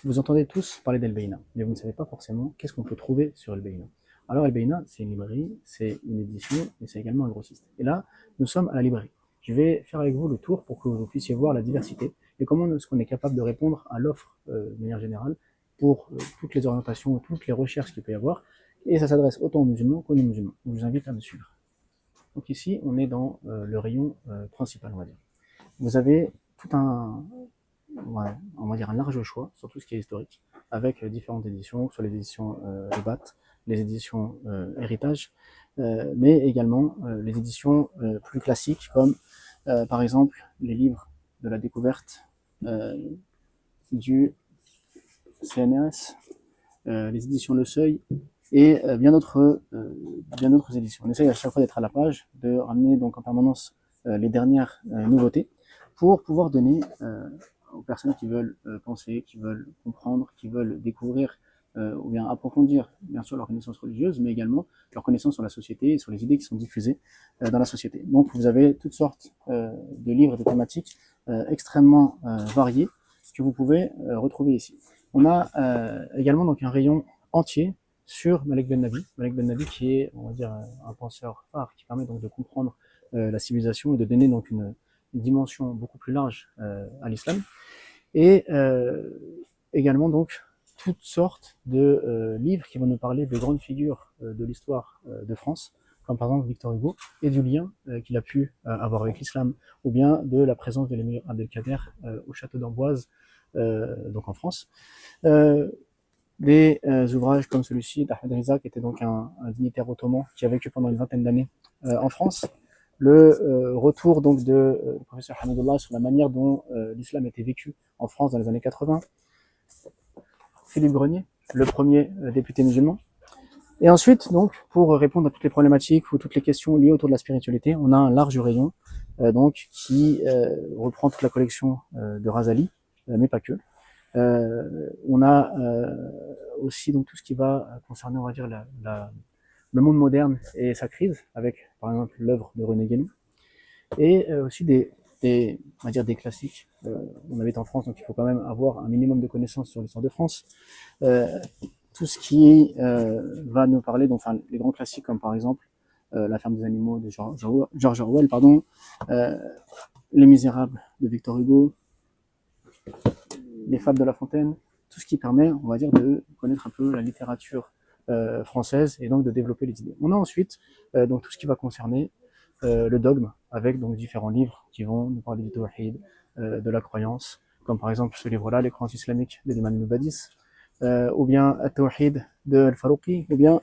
Vous entendez tous parler d'El-Beina, mais vous ne savez pas forcément qu'est-ce qu'on peut trouver sur El-Beina. Alors El-Beina, c'est une librairie, c'est une édition, et c'est également un grossiste. Et là, nous sommes à la librairie. Je vais faire avec vous le tour pour que vous puissiez voir la diversité et comment est-ce qu'on est capable de répondre à l'offre de manière générale pour toutes les orientations, toutes les recherches qu'il peut y avoir. Et ça s'adresse autant aux musulmans qu'aux non-musulmans. Je vous invite à me suivre. Donc ici, on est dans le rayon principal, on va dire. Vous avez tout un, ouais, on va dire un large choix sur tout ce qui est historique, avec différentes éditions, soit les éditions Ebat, les éditions Héritage, mais également les éditions plus classiques, comme par exemple les livres de la découverte du CNRS, les éditions Le Seuil, et bien d'autres éditions. On essaye à chaque fois d'être à la page, de ramener donc en permanence les dernières nouveautés, pour pouvoir donner aux personnes qui veulent penser, qui veulent comprendre, qui veulent découvrir ou bien approfondir bien sûr leur connaissance religieuse, mais également leur connaissance sur la société et sur les idées qui sont diffusées dans la société. Donc vous avez toutes sortes de livres, de thématiques extrêmement variés que vous pouvez retrouver ici. On a également donc un rayon entier sur Malek Ben Nabi. Malek Ben Nabi qui est, on va dire, un penseur phare qui permet donc de comprendre la civilisation et de donner donc une dimension beaucoup plus large à l'islam. Et également donc toutes sortes de livres qui vont nous parler de grandes figures de l'histoire de France, comme par exemple Victor Hugo, et du lien qu'il a pu avoir avec l'islam, ou bien de la présence de l'émir Abdelkader au château d'Amboise, donc en France. Des ouvrages comme celui-ci d'Ahmed Riza, qui était donc un dignitaire ottoman qui a vécu pendant une vingtaine d'années en France. Le retour donc de professeur Hamidullah sur la manière dont l'islam était vécu en France dans les années 80. Philippe Grenier, le premier député musulman. Et ensuite, donc, pour répondre à toutes les problématiques ou toutes les questions liées autour de la spiritualité, on a un large rayon donc qui reprend toute la collection de Razali, mais pas que. On a aussi donc tout ce qui va concerner, on va dire, le monde moderne et sa crise, avec par exemple l'œuvre de René Guénon, et aussi on va dire des classiques. On habite en France, donc il faut quand même avoir un minimum de connaissances sur l'histoire de France. Tout ce qui va nous parler, donc, enfin, les grands classiques comme par exemple La ferme des animaux de George Orwell, pardon, Les Misérables de Victor Hugo, Les Fables de La Fontaine, tout ce qui permet, on va dire, de connaître un peu la littérature française et donc de développer les idées. On a ensuite donc tout ce qui va concerner le dogme, avec donc différents livres qui vont nous parler du tawhid, de la croyance, comme par exemple ce livre-là, Les croyances islamiques de l'imam Nubadis, ou bien At-Tawhid de Al-Farouqi, ou bien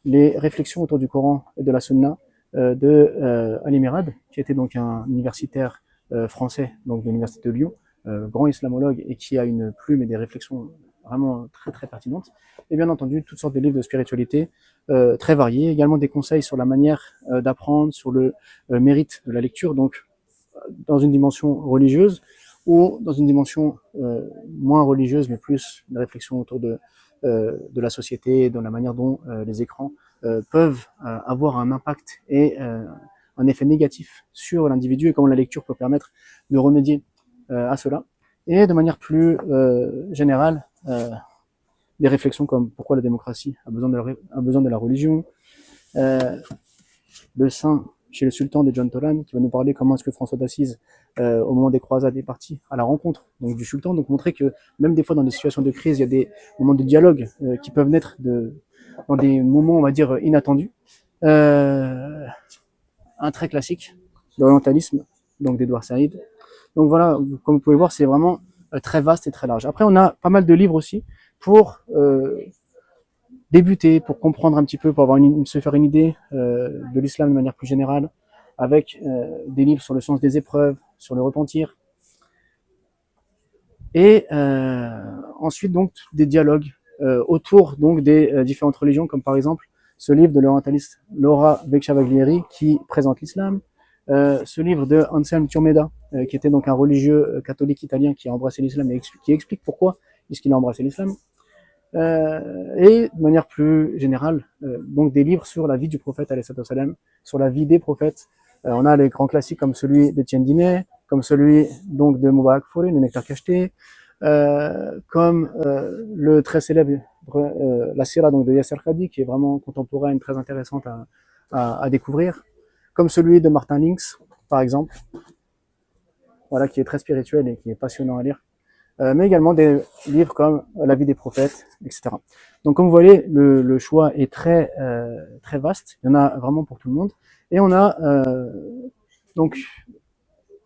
les réflexions autour du Coran et de la Sunna de Ali Merad, qui était donc un universitaire français, donc de l'université de Lyon, grand islamologue et qui a une plume et des réflexions vraiment très très pertinentes. Et bien entendu, toutes sortes de livres de spiritualité très variés, également des conseils sur la manière d'apprendre, sur le mérite de la lecture, donc dans une dimension religieuse ou dans une dimension moins religieuse, mais plus une réflexion autour de la société, de la manière dont les écrans peuvent avoir un impact et un effet négatif sur l'individu et comment la lecture peut permettre de remédier à cela. Et de manière plus générale, des réflexions comme pourquoi la démocratie a besoin de la religion, le saint chez le sultan de John Tolan, qui va nous parler comment est-ce que François d'Assise, au moment des croisades, est parti à la rencontre donc, du sultan, donc montrer que même des fois dans des situations de crise, il y a des moments de dialogue qui peuvent naître dans des moments, on va dire, inattendus. Un très classique, l'orientalisme, donc d'Edouard Saïd. Donc voilà, comme vous pouvez voir, c'est vraiment très vaste et très large. Après, on a pas mal de livres aussi pour débuter, pour comprendre un petit peu, pour se faire une idée de l'islam de manière plus générale, avec des livres sur le sens des épreuves, sur le repentir. Et ensuite, donc, des dialogues autour donc, des différentes religions, comme par exemple ce livre de l'orientaliste Laura Becchavaglieri qui présente l'islam, ce livre de Anselm Turmeda, qui était donc un religieux catholique italien qui a embrassé l'islam et qui explique pourquoi est-ce qu'il a embrassé l'islam. Et de manière plus générale, donc des livres sur la vie du prophète, salam, sur la vie des prophètes. On a les grands classiques comme celui d'Étienne Dinet, comme celui donc de Moubarak Fouré, Le Nectar cacheté, comme le très célèbre la Sira donc de Yasser Khadi, qui est vraiment contemporaine, très intéressante à découvrir, comme celui de Martin Links, par exemple, voilà, qui est très spirituel et qui est passionnant à lire, mais également des livres comme La vie des prophètes, etc. Donc, comme vous voyez, le choix est très vaste. Il y en a vraiment pour tout le monde. Et on a donc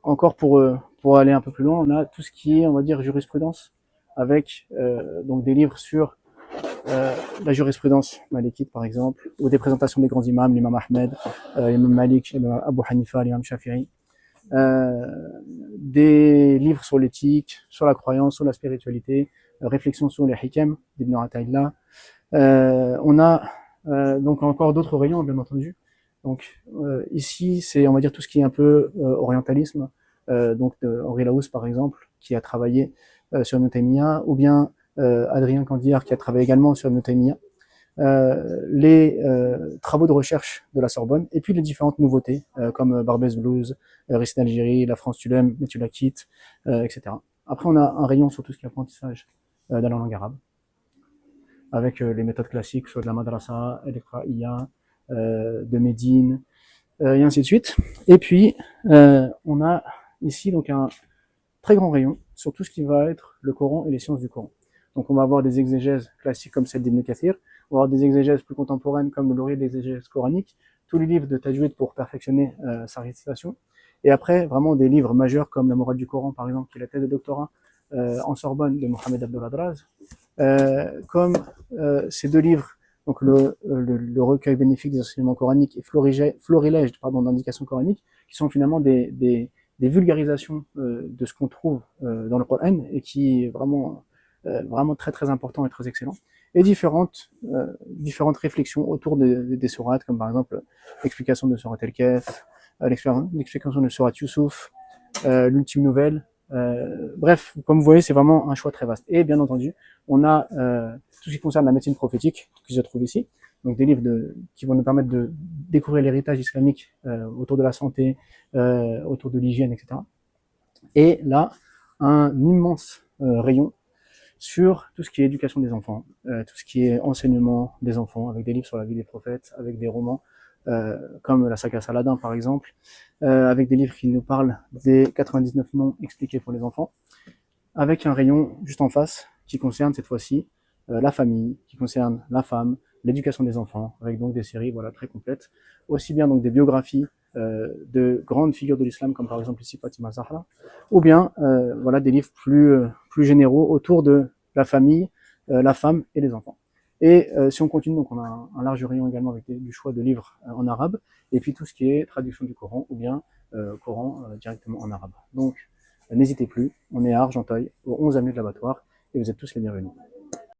encore pour aller un peu plus loin, on a tout ce qui est, on va dire, jurisprudence, avec donc des livres sur la jurisprudence malikite, par exemple, ou des présentations des grands imams, l'imam Ahmed, l'imam Malik, l'imam Abu Hanifa, l'imam Shafi'i. Des livres sur l'éthique, sur la croyance, sur la spiritualité, réflexions sur les hikam d'Ibn Ata'illah. On a donc encore d'autres rayons, bien entendu. Donc ici, c'est, on va dire, tout ce qui est un peu orientalisme, donc de Henri Laous, par exemple, qui a travaillé sur Ibn Taymiyyah, ou bien Adrien Candiar, qui a travaillé également sur Ibn Taymiyyah. Les travaux de recherche de la Sorbonne, et puis les différentes nouveautés, comme Barbès Blues, Ricine d'Algérie, La France tu l'aimes, mais tu la quittes, etc. Après, on a un rayon sur tout ce qui est apprentissage de la langue arabe, avec les méthodes classiques, soit de la madrasa, Elektra-Iya, de Médine, et ainsi de suite. Et puis, on a ici donc un très grand rayon sur tout ce qui va être le Coran et les sciences du Coran. Donc on va avoir des exégèses classiques comme celle d'Ibn Kathir, on va avoir des exégèses plus contemporaines comme le lauréat d'exégèse coranique, tous les livres de Tajwid pour perfectionner sa récitation, et après vraiment des livres majeurs comme la morale du Coran par exemple, qui est la thèse de doctorat en Sorbonne de Mohamed Abdeladraz, comme ces deux livres, donc le recueil bénéfique des enseignements coraniques et Florilège d'indications coraniques, qui sont finalement des vulgarisations de ce qu'on trouve dans le Coran et qui est vraiment très très important et très excellent, et différentes réflexions autour des sourates, comme par exemple l'explication de Surat El-Kahf, l'explication de Surat Yusuf, l'ultime nouvelle. Bref, comme vous voyez, c'est vraiment un choix très vaste. Et bien entendu, on a tout ce qui concerne la médecine prophétique, qui se trouve ici, donc des livres qui vont nous permettre de découvrir l'héritage islamique autour de la santé, autour de l'hygiène, etc. Et là, un immense rayon sur tout ce qui est éducation des enfants, tout ce qui est enseignement des enfants, avec des livres sur la vie des prophètes, avec des romans comme la saga Saladin par exemple, avec des livres qui nous parlent des 99 noms expliqués pour les enfants, avec un rayon juste en face qui concerne cette fois-ci la famille, qui concerne la femme, l'éducation des enfants, avec donc des séries voilà très complètes, aussi bien donc des biographies de grandes figures de l'islam comme par exemple ici Fatima Zahra, ou bien voilà des livres plus généraux autour de la famille, la femme et les enfants. Et si on continue, donc on a un large rayon également avec du choix de livres en arabe, et puis tout ce qui est traduction du Coran ou bien Coran directement en arabe. Donc n'hésitez plus, on est à Argenteuil, au 11 avenue de l'Abattoir, et vous êtes tous les bienvenus.